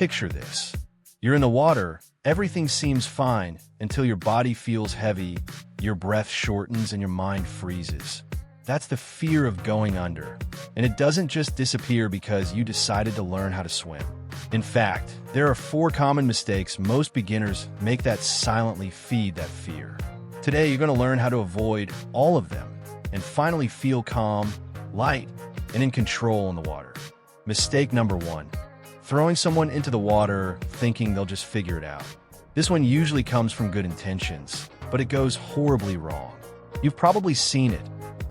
Picture this. You're in the water, everything seems fine until your body feels heavy, your breath shortens, and your mind freezes. That's the fear of going under. And it doesn't just disappear because you decided to learn how to swim. In fact, there are 4 common mistakes most beginners make that silently feed that fear. Today, you're going to learn how to avoid all of them and finally feel calm, light, and in control in the water. Mistake number 1. Throwing someone into the water thinking they'll just figure it out. This one usually comes from good intentions, but it goes horribly wrong. You've probably seen it.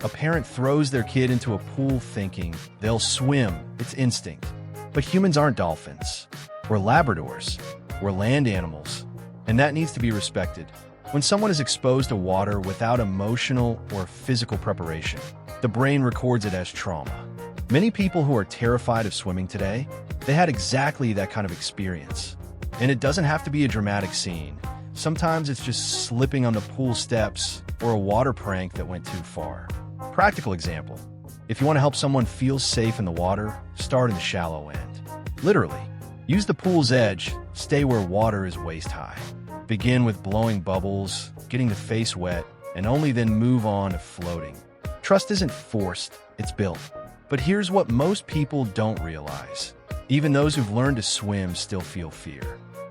A parent throws their kid into a pool thinking they'll swim, it's instinct. But humans aren't dolphins. We're Labradors. We're land animals. And that needs to be respected. When someone is exposed to water without emotional or physical preparation, the brain records it as trauma. Many people who are terrified of swimming today, they had exactly that kind of experience. And it doesn't have to be a dramatic scene. Sometimes it's just slipping on the pool steps or a water prank that went too far. Practical example. If you want to help someone feel safe in the water, start in the shallow end. Literally, use the pool's edge, stay where water is waist high. Begin with blowing bubbles, getting the face wet, and only then move on to floating. Trust isn't forced, it's built. But here's what most people don't realize. Even those who've learned to swim still feel fear.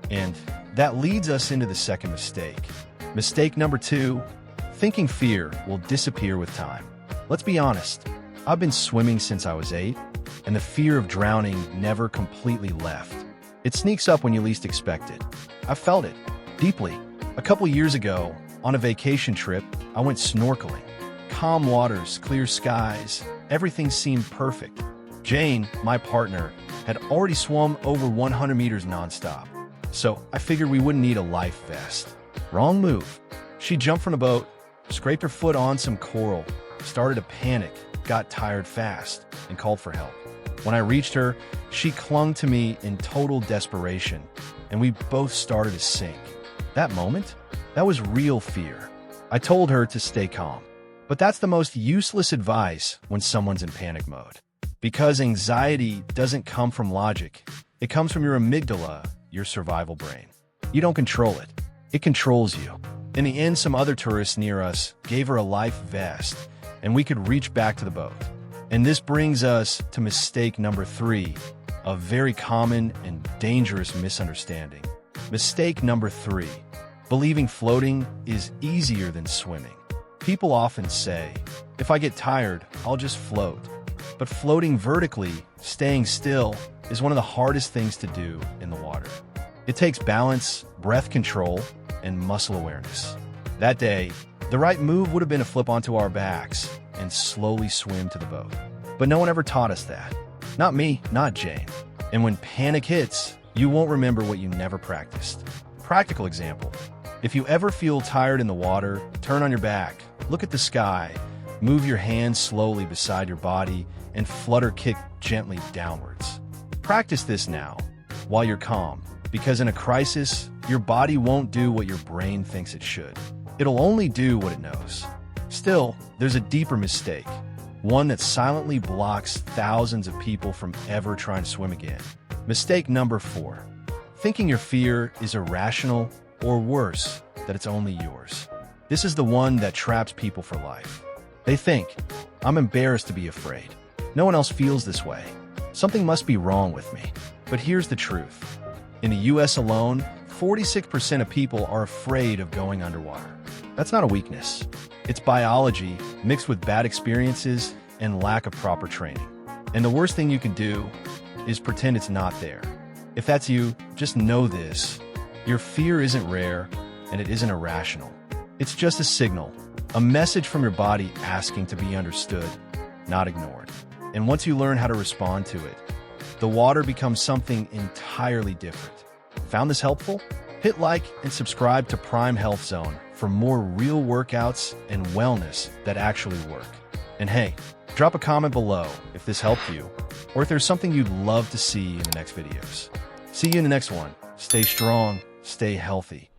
And that leads us into the second mistake. Mistake number 2, thinking fear will disappear with time. Let's be honest, I've been swimming since I was 8, and the fear of drowning never completely left. It sneaks up when you least expect it. I felt it, deeply. A couple years ago, on a vacation trip, I went snorkeling. Calm waters, clear skies, everything seemed perfect. Jane, my partner, had already swum over 100 meters nonstop, so I figured we wouldn't need a life vest. Wrong move. She jumped from the boat, scraped her foot on some coral, started to panic, got tired fast, and called for help. When I reached her, she clung to me in total desperation, and we both started to sink. That moment, that was real fear. I told her to stay calm. But that's the most useless advice when someone's in panic mode. Because anxiety doesn't come from logic. It comes from your amygdala, your survival brain. You don't control it. It controls you. In the end, some other tourists near us gave her a life vest, and we could reach back to the boat. And this brings us to mistake number 3, a very common and dangerous misunderstanding. Mistake number 3, believing floating is easier than swimming. People often say, if I get tired, I'll just float. But floating vertically, staying still, is one of the hardest things to do in the water. It takes balance, breath control, and muscle awareness. That day, the right move would have been to flip onto our backs and slowly swim to the boat. But no one ever taught us that. Not me, not Jane. And when panic hits, you won't remember what you never practiced. Practical example. If you ever feel tired in the water, turn on your back, look at the sky, move your hands slowly beside your body, and flutter kick gently downwards. Practice this now, while you're calm, because in a crisis, your body won't do what your brain thinks it should. It'll only do what it knows. Still, there's a deeper mistake, one that silently blocks thousands of people from ever trying to swim again. Mistake number 4, thinking your fear is irrational, or worse, that it's only yours. This is the one that traps people for life. They think, I'm embarrassed to be afraid. No one else feels this way. Something must be wrong with me. But here's the truth. In the US alone, 46% of people are afraid of going underwater. That's not a weakness. It's biology mixed with bad experiences and lack of proper training. And the worst thing you can do is pretend it's not there. If that's you, just know this. Your fear isn't rare, and it isn't irrational. It's just a signal, a message from your body asking to be understood, not ignored. And once you learn how to respond to it, the water becomes something entirely different. Found this helpful? Hit like and subscribe to Prime Health Zone for more real workouts and wellness that actually work. And hey, drop a comment below if this helped you, or if there's something you'd love to see in the next videos. See you in the next one. Stay strong, stay healthy.